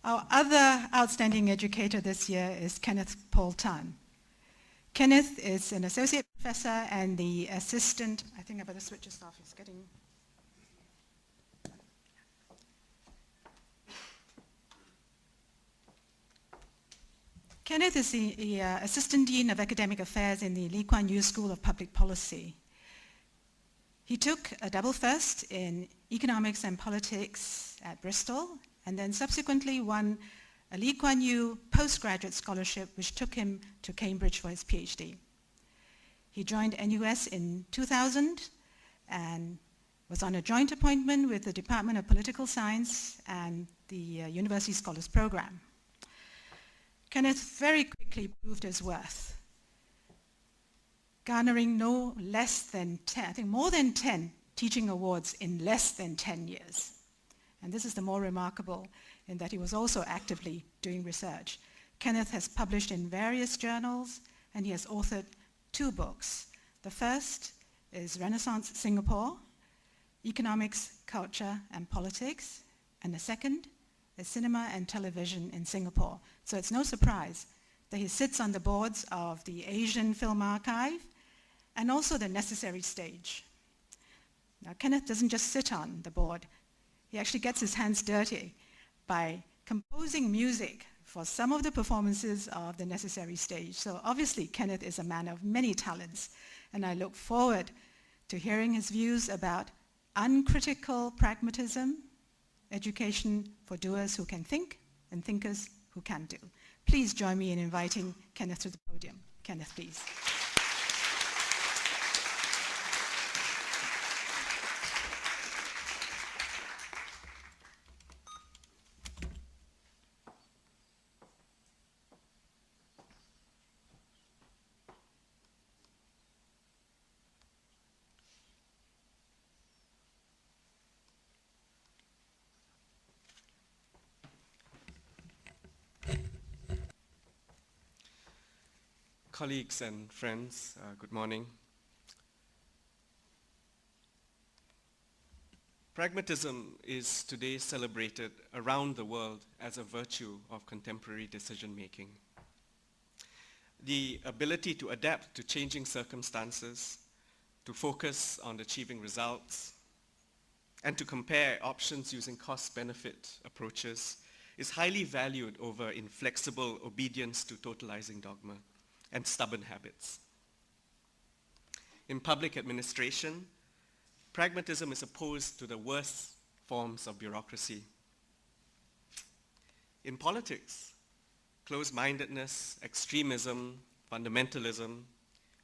Our other outstanding educator this year is Kenneth Paul Tan. Kenneth is an associate professor and the assistant, I think I better switch this off, it's getting... Kenneth is the Assistant Dean of Academic Affairs in the Lee Kuan Yew School of Public Policy. He took a double first in economics and politics at Bristol, and then subsequently won a Lee Kuan Yew postgraduate scholarship which took him to Cambridge for his PhD. He joined NUS in 2000 and was on a joint appointment with the Department of Political Science and the University Scholars Program. Kenneth very quickly proved his worth, garnering no less than 10, I think more than 10 teaching awards in less than 10 years. And this is the more remarkable in that he was also actively doing research. Kenneth has published in various journals and he has authored 2 books. The first is Renaissance Singapore, Economics, Culture and Politics, and the second is Cinema and Television in Singapore. So it's no surprise that he sits on the boards of the Asian Film Archive and also the Necessary Stage. Now, Kenneth doesn't just sit on the board. He actually gets his hands dirty by composing music for some of the performances of the Necessary Stage. So obviously, Kenneth is a man of many talents, and I look forward to hearing his views about uncritical pragmatism, education for doers who can think and thinkers who can do. Please join me in inviting Kenneth to the podium. Kenneth, please. Colleagues and friends, good morning. Pragmatism is today celebrated around the world as a virtue of contemporary decision-making. The ability to adapt to changing circumstances, to focus on achieving results, and to compare options using cost-benefit approaches is highly valued over inflexible obedience to totalizing dogma and stubborn habits. In public administration, pragmatism is opposed to the worst forms of bureaucracy. In politics, close-mindedness, extremism, fundamentalism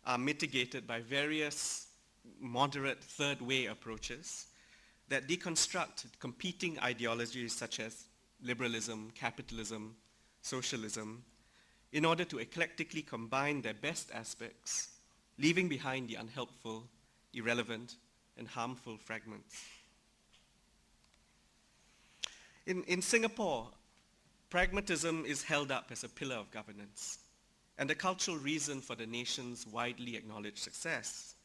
are mitigated by various moderate third-way approaches that deconstruct competing ideologies such as liberalism, capitalism, socialism, in order to eclectically combine their best aspects, leaving behind the unhelpful, irrelevant, and harmful fragments. In Singapore, pragmatism is held up as a pillar of governance and a cultural reason for the nation's widely acknowledged success,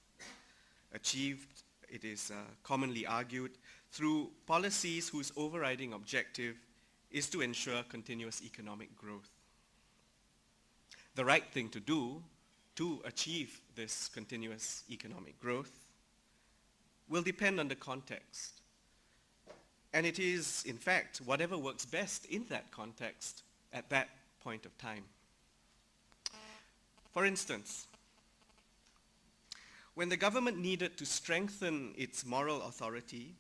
achieved, it is commonly argued, through policies whose overriding objective is to ensure continuous economic growth. The right thing to do to achieve this continuous economic growth will depend on the context. And it is, in fact, whatever works best in that context at that point of time. For instance, when the government needed to strengthen its moral authority,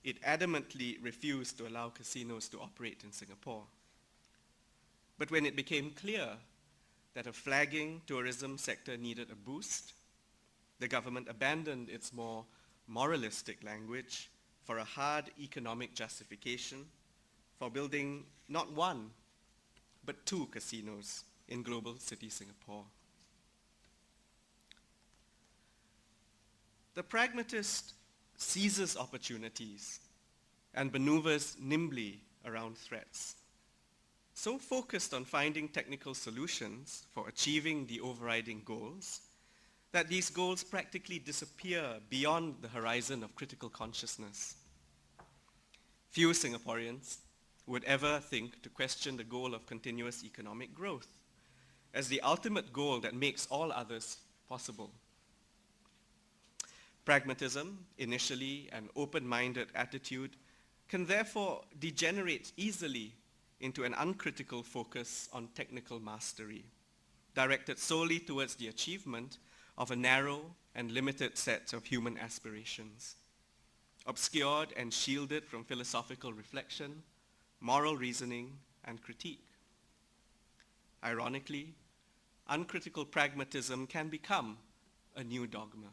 it adamantly refused to allow casinos to operate in Singapore. But when it became clear that a flagging tourism sector needed a boost, the government abandoned its more moralistic language for a hard economic justification for building not 1, but 2 casinos in global city Singapore. The pragmatist seizes opportunities and maneuvers nimbly around threats, so focused on finding technical solutions for achieving the overriding goals that these goals practically disappear beyond the horizon of critical consciousness. Few Singaporeans, would ever think to question the goal of continuous economic growth as the ultimate goal that makes all others possible. Pragmatism, initially an open-minded attitude, can therefore degenerate easily into an uncritical focus on technical mastery, directed solely towards the achievement of a narrow and limited set of human aspirations, obscured and shielded from philosophical reflection, moral reasoning, and critique. Ironically, uncritical pragmatism can become a new dogma.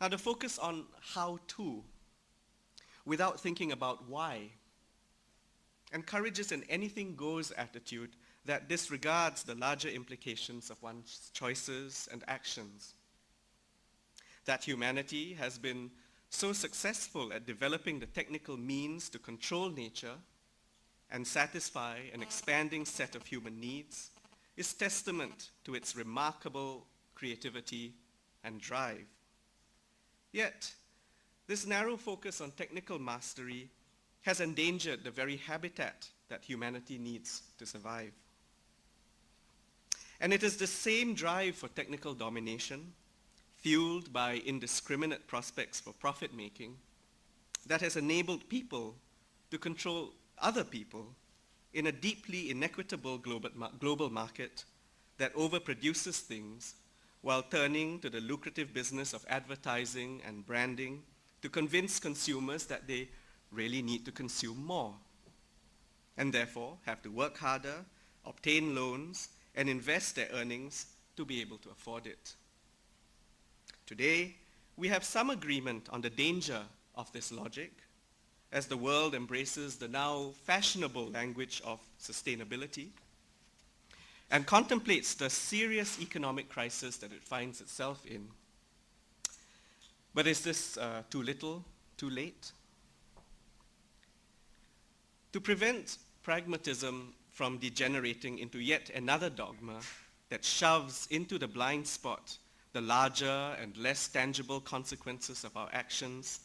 Now, the focus on how to, without thinking about why, encourages an anything goes attitude that disregards the larger implications of one's choices and actions. That humanity has been so successful at developing the technical means to control nature and satisfy an expanding set of human needs is testament to its remarkable creativity and drive. Yet, this narrow focus on technical mastery has endangered the very habitat that humanity needs to survive. And it is the same drive for technical domination, fueled by indiscriminate prospects for profit-making, that has enabled people to control other people in a deeply inequitable global market that overproduces things while turning to the lucrative business of advertising and branding to convince consumers that they really need to consume more, and therefore have to work harder, obtain loans, and invest their earnings to be able to afford it. Today, we have some agreement on the danger of this logic as the world embraces the now fashionable language of sustainability and contemplates the serious economic crisis that it finds itself in. But is this too little, too late? To prevent pragmatism from degenerating into yet another dogma that shoves into the blind spot the larger and less tangible consequences of our actions,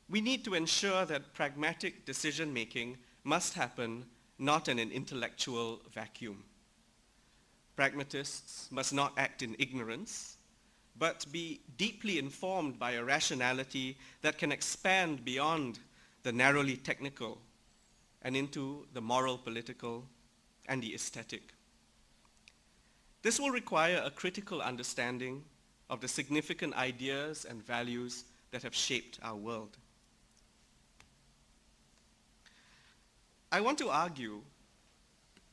we need to ensure that pragmatic decision-making must happen not in an intellectual vacuum. Pragmatists must not act in ignorance, but be deeply informed by a rationality that can expand beyond the narrowly technical and into the moral, political, and the aesthetic. This will require a critical understanding of the significant ideas and values that have shaped our world. I want to argue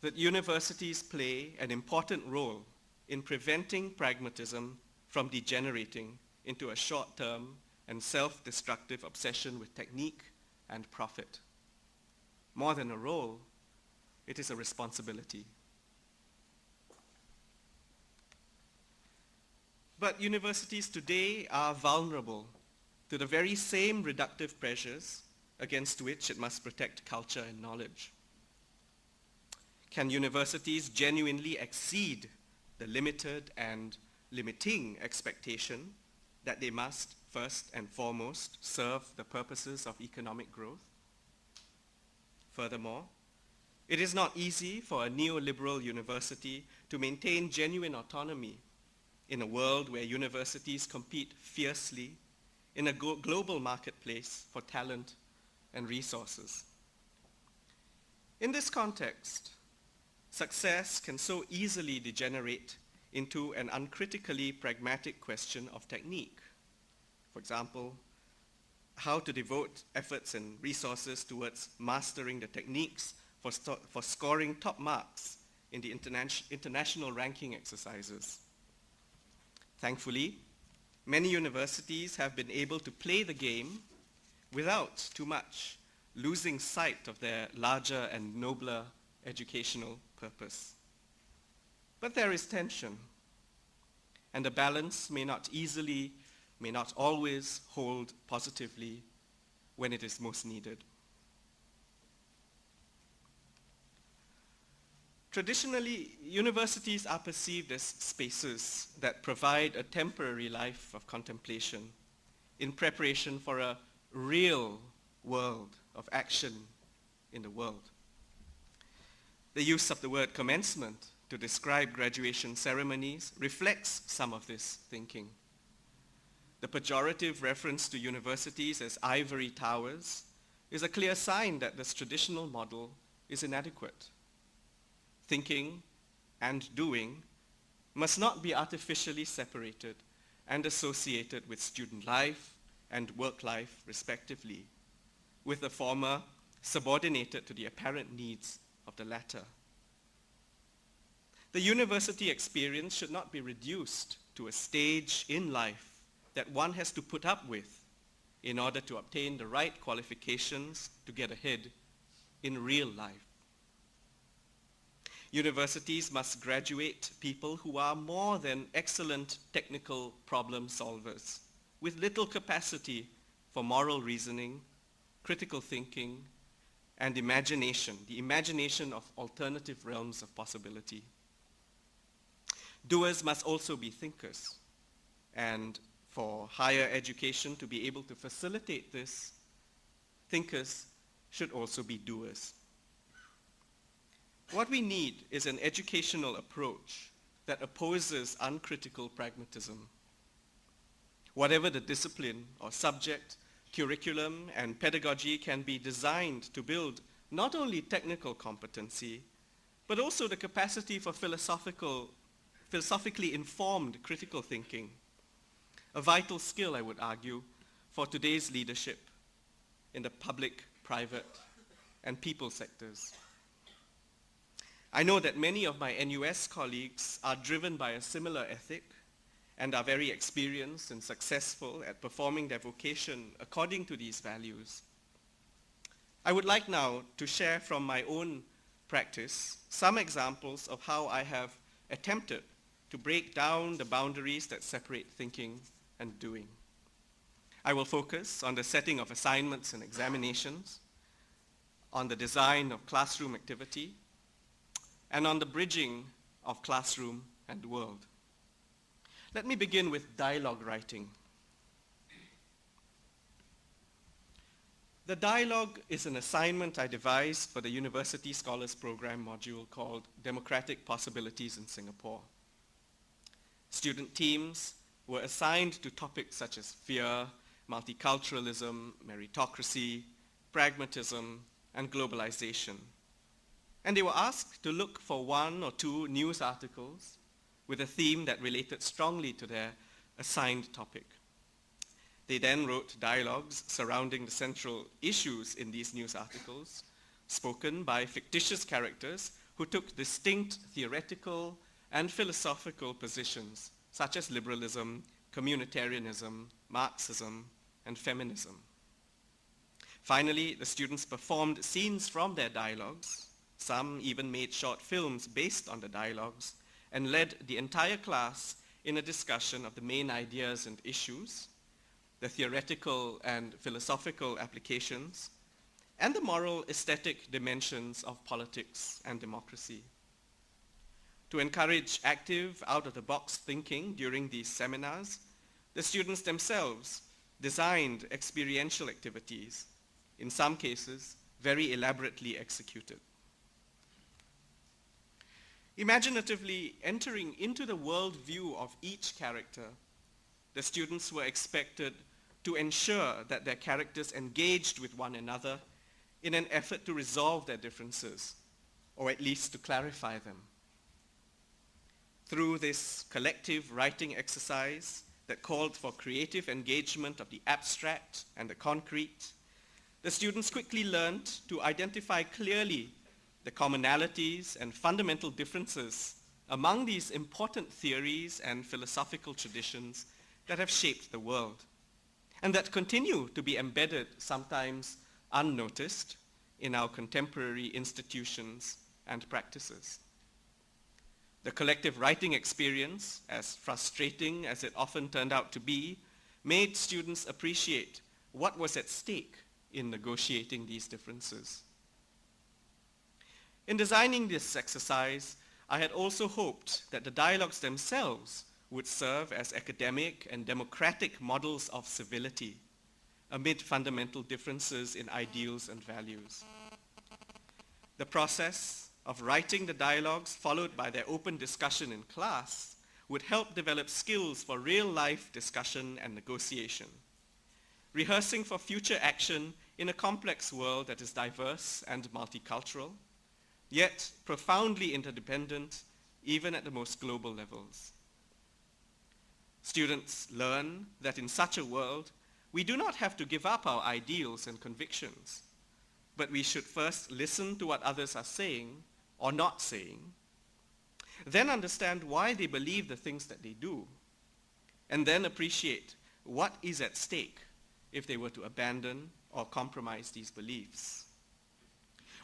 that universities play an important role in preventing pragmatism from degenerating into a short-term and self-destructive obsession with technique and profit. More than a role, it is a responsibility. But universities today are vulnerable to the very same reductive pressures against which it must protect culture and knowledge. Can universities genuinely exceed the limited and limiting expectation that they must first and foremost serve the purposes of economic growth? Furthermore, it is not easy for a neoliberal university to maintain genuine autonomy in a world where universities compete fiercely in a global marketplace for talent and resources. In this context, success can so easily degenerate into an uncritically pragmatic question of technique. For example, how to devote efforts and resources towards mastering the techniques for scoring top marks in the international ranking exercises. Thankfully, many universities have been able to play the game without too much losing sight of their larger and nobler educational purpose. But there is tension, and the balance may not always hold positively when it is most needed. Traditionally, universities are perceived as spaces that provide a temporary life of contemplation in preparation for a real world of action in the world. The use of the word commencement to describe graduation ceremonies reflects some of this thinking. The pejorative reference to universities as ivory towers is a clear sign that this traditional model is inadequate. Thinking and doing must not be artificially separated and associated with student life and work life respectively, with the former subordinated to the apparent needs of the latter. The university experience should not be reduced to a stage in life that one has to put up with in order to obtain the right qualifications to get ahead in real life. Universities must graduate people who are more than excellent technical problem solvers, with little capacity for moral reasoning, critical thinking, and imagination, the imagination of alternative realms of possibility. Doers must also be thinkers, and for higher education to be able to facilitate this, thinkers should also be doers. What we need is an educational approach that opposes uncritical pragmatism. Whatever the discipline or subject, curriculum and pedagogy can be designed to build not only technical competency, but also the capacity for philosophically informed critical thinking, a vital skill, I would argue, for today's leadership in the public, private, and people sectors. I know that many of my NUS colleagues are driven by a similar ethic and are very experienced and successful at performing their vocation according to these values. I would like now to share from my own practice some examples of how I have attempted to break down the boundaries that separate thinking and doing. I will focus on the setting of assignments and examinations, on the design of classroom activity, and on the bridging of classroom and world. Let me begin with dialogue writing. The dialogue is an assignment I devised for the University Scholars Program module called Democratic Possibilities in Singapore. Student teams were assigned to topics such as fear, multiculturalism, meritocracy, pragmatism, and globalization. And they were asked to look for one or two news articles with a theme that related strongly to their assigned topic. They then wrote dialogues surrounding the central issues in these news articles, spoken by fictitious characters who took distinct theoretical and philosophical positions, such as liberalism, communitarianism, Marxism, and feminism. Finally, the students performed scenes from their dialogues. Some even made short films based on the dialogues and led the entire class in a discussion of the main ideas and issues, the theoretical and philosophical applications, and the moral aesthetic dimensions of politics and democracy. To encourage active, out-of-the-box thinking during these seminars, the students themselves designed experiential activities, in some cases very elaborately executed. Imaginatively entering into the worldview of each character, the students were expected to ensure that their characters engaged with one another in an effort to resolve their differences, or at least to clarify them. Through this collective writing exercise that called for creative engagement of the abstract and the concrete, the students quickly learned to identify clearly the commonalities and fundamental differences among these important theories and philosophical traditions that have shaped the world, and that continue to be embedded, sometimes unnoticed, in our contemporary institutions and practices. The collective writing experience, as frustrating as it often turned out to be, made students appreciate what was at stake in negotiating these differences. In designing this exercise, I had also hoped that the dialogues themselves would serve as academic and democratic models of civility, amid fundamental differences in ideals and values. The process of writing the dialogues followed by their open discussion in class would help develop skills for real-life discussion and negotiation, rehearsing for future action in a complex world that is diverse and multicultural, yet profoundly interdependent even at the most global levels. Students learn that in such a world, we do not have to give up our ideals and convictions, but we should first listen to what others are saying or not saying, then understand why they believe the things that they do, and then appreciate what is at stake if they were to abandon or compromise these beliefs.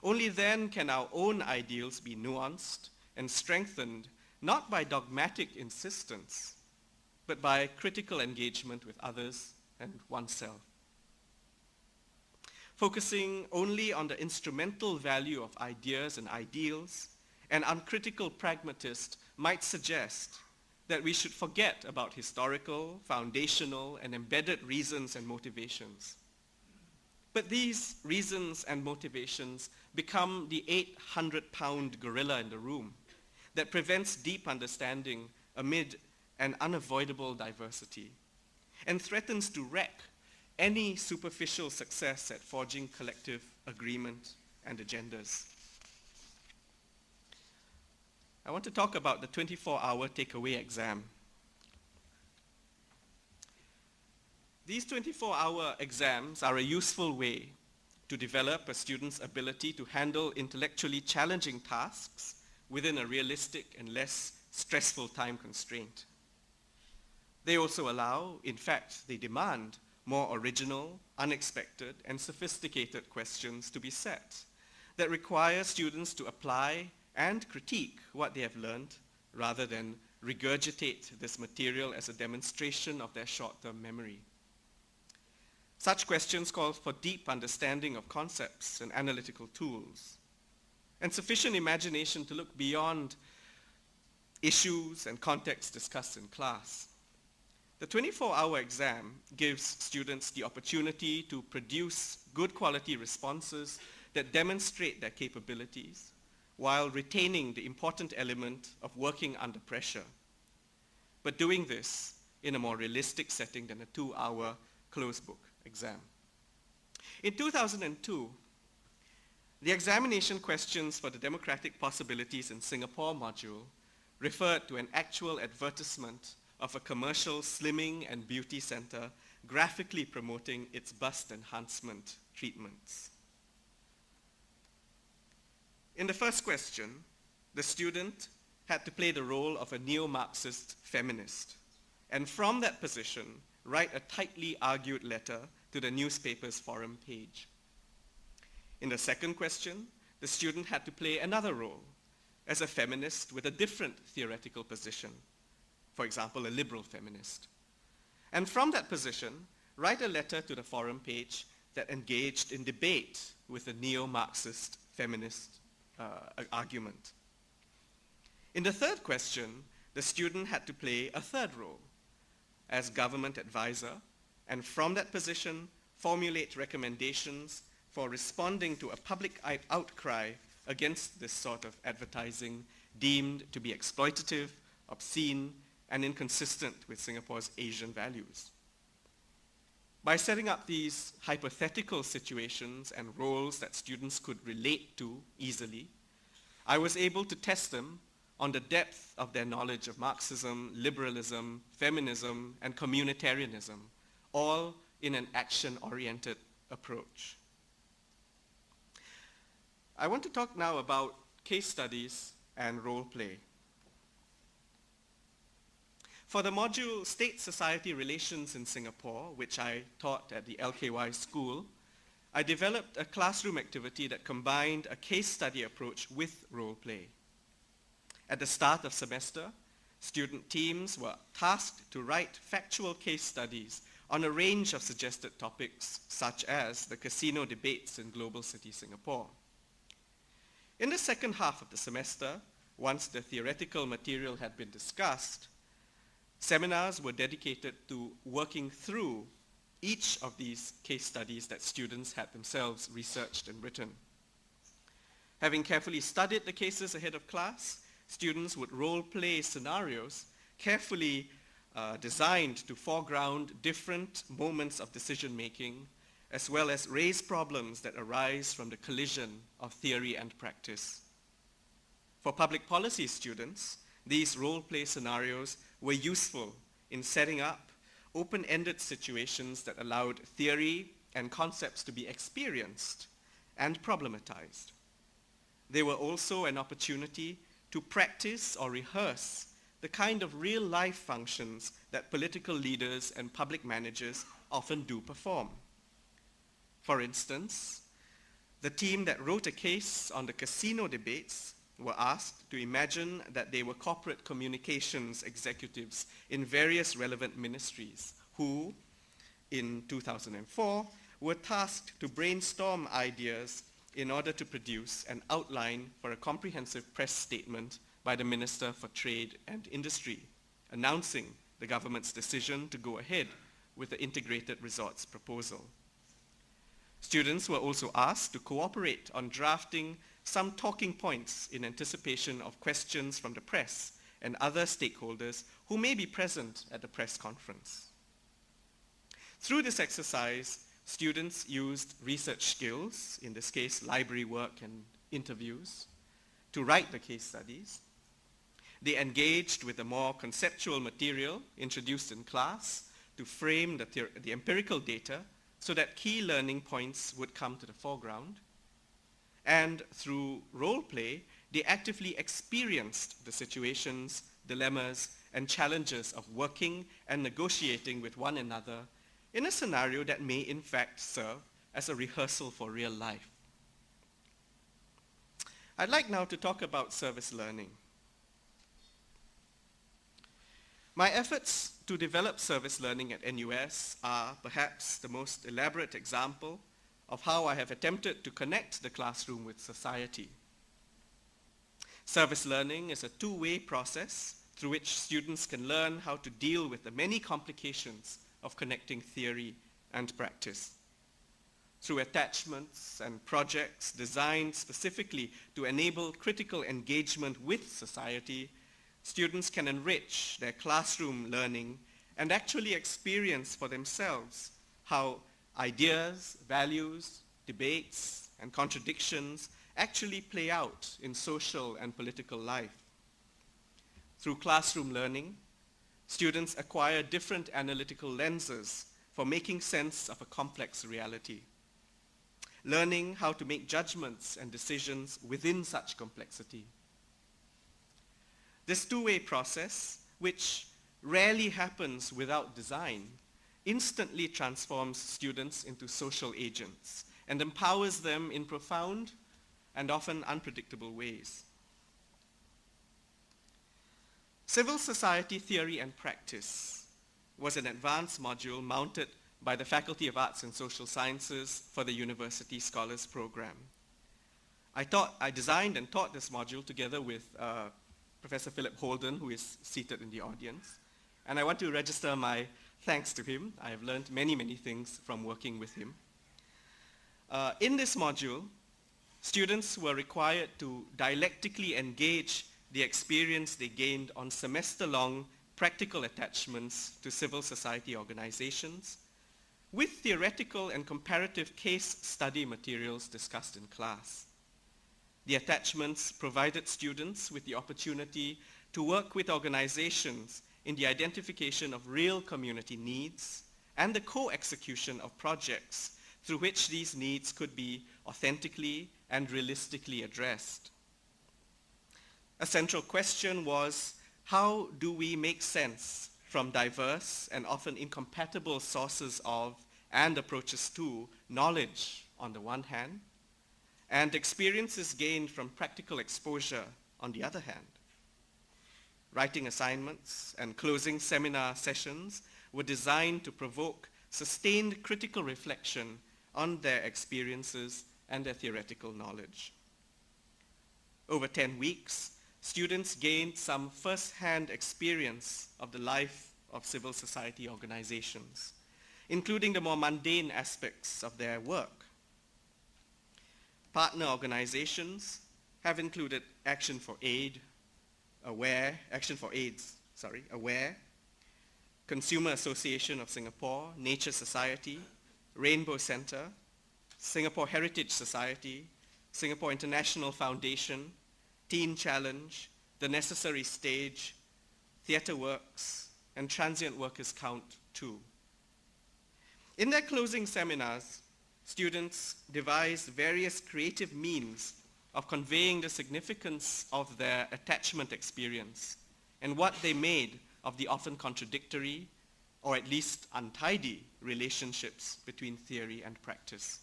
Only then can our own ideals be nuanced and strengthened, not by dogmatic insistence, but by critical engagement with others and oneself. Focusing only on the instrumental value of ideas and ideals, an uncritical pragmatist might suggest that we should forget about historical, foundational, and embedded reasons and motivations. But these reasons and motivations become the 800-pound gorilla in the room that prevents deep understanding amid an unavoidable diversity, and threatens to wreck any superficial success at forging collective agreement and agendas. I want to talk about the 24-hour takeaway exam. These 24-hour exams are a useful way to develop a student's ability to handle intellectually challenging tasks within a realistic and less stressful time constraint. They also allow, in fact, they demand more original, unexpected, and sophisticated questions to be set that require students to apply and critique what they have learned rather than regurgitate this material as a demonstration of their short-term memory. Such questions call for deep understanding of concepts and analytical tools, and sufficient imagination to look beyond issues and contexts discussed in class. The 24-hour exam gives students the opportunity to produce good quality responses that demonstrate their capabilities while retaining the important element of working under pressure, but doing this in a more realistic setting than a 2-hour closed book exam. In 2002, the examination questions for the Democratic Possibilities in Singapore module referred to an actual advertisement of a commercial slimming and beauty center graphically promoting its bust enhancement treatments. In the first question, the student had to play the role of a neo-Marxist feminist, and from that position, write a tightly argued letter to the newspaper's forum page. In the second question, the student had to play another role as a feminist with a different theoretical position, for example, a liberal feminist. And from that position, write a letter to the forum page that engaged in debate with the neo-Marxist feminist argument. In the third question, the student had to play a third role as government advisor, and from that position, formulate recommendations for responding to a public outcry against this sort of advertising deemed to be exploitative, obscene, and inconsistent with Singapore's Asian values. By setting up these hypothetical situations and roles that students could relate to easily, I was able to test them on the depth of their knowledge of Marxism, liberalism, feminism, and communitarianism, all in an action-oriented approach. I want to talk now about case studies and role play. For the module State-Society Relations in Singapore, which I taught at the LKY school, I developed a classroom activity that combined a case study approach with role play. At the start of semester, student teams were tasked to write factual case studies on a range of suggested topics, such as the casino debates in global city Singapore. In the second half of the semester, once the theoretical material had been discussed, seminars were dedicated to working through each of these case studies that students had themselves researched and written. Having carefully studied the cases ahead of class, students would role-play scenarios carefully designed to foreground different moments of decision-making, as well as raise problems that arise from the collision of theory and practice. For public policy students, these role-play scenarios were useful in setting up open-ended situations that allowed theory and concepts to be experienced and problematized. They were also an opportunity to practice or rehearse the kind of real-life functions that political leaders and public managers often do perform. For instance, the team that wrote a case on the casino debates were asked to imagine that they were corporate communications executives in various relevant ministries who, in 2004, were tasked to brainstorm ideas in order to produce an outline for a comprehensive press statement by the Minister for Trade and Industry, announcing the government's decision to go ahead with the integrated resorts proposal. Students were also asked to cooperate on drafting some talking points in anticipation of questions from the press and other stakeholders who may be present at the press conference. Through this exercise, students used research skills, in this case library work and interviews, to write the case studies. They engaged with the more conceptual material introduced in class to frame the empirical data so that key learning points would come to the foreground. And through role play, they actively experienced the situations, dilemmas, and challenges of working and negotiating with one another in a scenario that may in fact serve as a rehearsal for real life. I'd like now to talk about service learning. My efforts to develop service learning at NUS are perhaps the most elaborate example of how I have attempted to connect the classroom with society. Service learning is a two-way process through which students can learn how to deal with the many complications of connecting theory and practice. Through attachments and projects designed specifically to enable critical engagement with society, students can enrich their classroom learning and actually experience for themselves how ideas, values, debates, and contradictions actually play out in social and political life. Through classroom learning, students acquire different analytical lenses for making sense of a complex reality, learning how to make judgments and decisions within such complexity. This two-way process, which rarely happens without design, instantly transforms students into social agents and empowers them in profound and often unpredictable ways. Civil Society Theory and Practice was an advanced module mounted by the Faculty of Arts and Social Sciences for the University Scholars Program. I designed and taught this module together with Professor Philip Holden, who is seated in the audience. And I want to register my thanks to him. I have learned many, many things from working with him. In this module, students were required to dialectically engage the experience they gained on semester-long practical attachments to civil society organizations with theoretical and comparative case study materials discussed in class. The attachments provided students with the opportunity to work with organizations in the identification of real community needs and the co-execution of projects through which these needs could be authentically and realistically addressed. A central question was, how do we make sense from diverse and often incompatible sources of and approaches to knowledge on the one hand, and experiences gained from practical exposure on the other hand? Writing assignments and closing seminar sessions were designed to provoke sustained critical reflection on their experiences and their theoretical knowledge. Over 10 weeks, students gained some first-hand experience of the life of civil society organizations including the more mundane aspects of their work. Partner organizations have included Action for AIDS, Aware, Consumer Association of Singapore, Nature Society, Rainbow Center, Singapore Heritage Society, Singapore International Foundation, Teen Challenge, The Necessary Stage, Theatre Works, and Transient Workers Count too. In their closing seminars, students devised various creative means of conveying the significance of their attachment experience and what they made of the often contradictory, or at least untidy, relationships between theory and practice.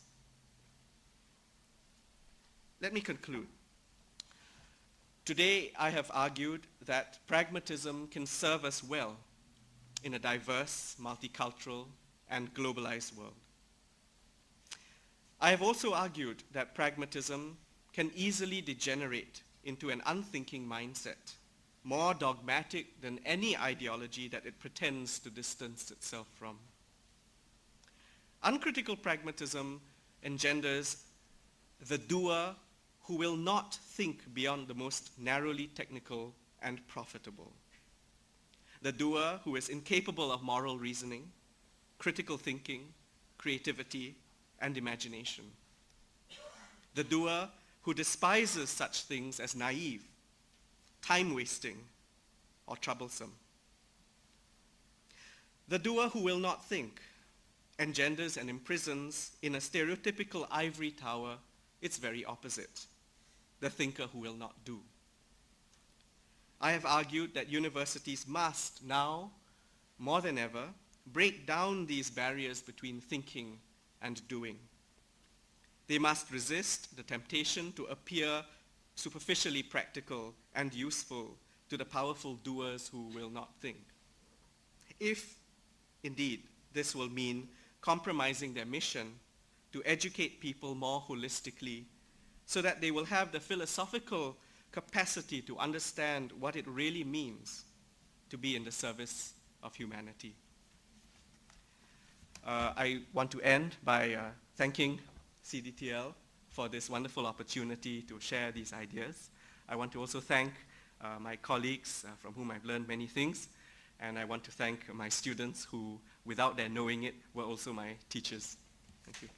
Let me conclude. Today, I have argued that pragmatism can serve us well in a diverse, multicultural, and globalized world. I have also argued that pragmatism can easily degenerate into an unthinking mindset, more dogmatic than any ideology that it pretends to distance itself from. Uncritical pragmatism engenders the doer who will not think beyond the most narrowly technical and profitable. The doer who is incapable of moral reasoning, critical thinking, creativity, and imagination. The doer who despises such things as naive, time-wasting, or troublesome. The doer who will not think engenders and imprisons in a stereotypical ivory tower its very opposite, the thinker who will not do. I have argued that universities must now, more than ever, break down these barriers between thinking and doing. They must resist the temptation to appear superficially practical and useful to the powerful doers who will not think. If, indeed, this will mean compromising their mission to educate people more holistically so that they will have the philosophical capacity to understand what it really means to be in the service of humanity. I want to end by thanking CDTL for this wonderful opportunity to share these ideas. I want to also thank my colleagues from whom I've learned many things, and I want to thank my students who, without their knowing it, were also my teachers. Thank you.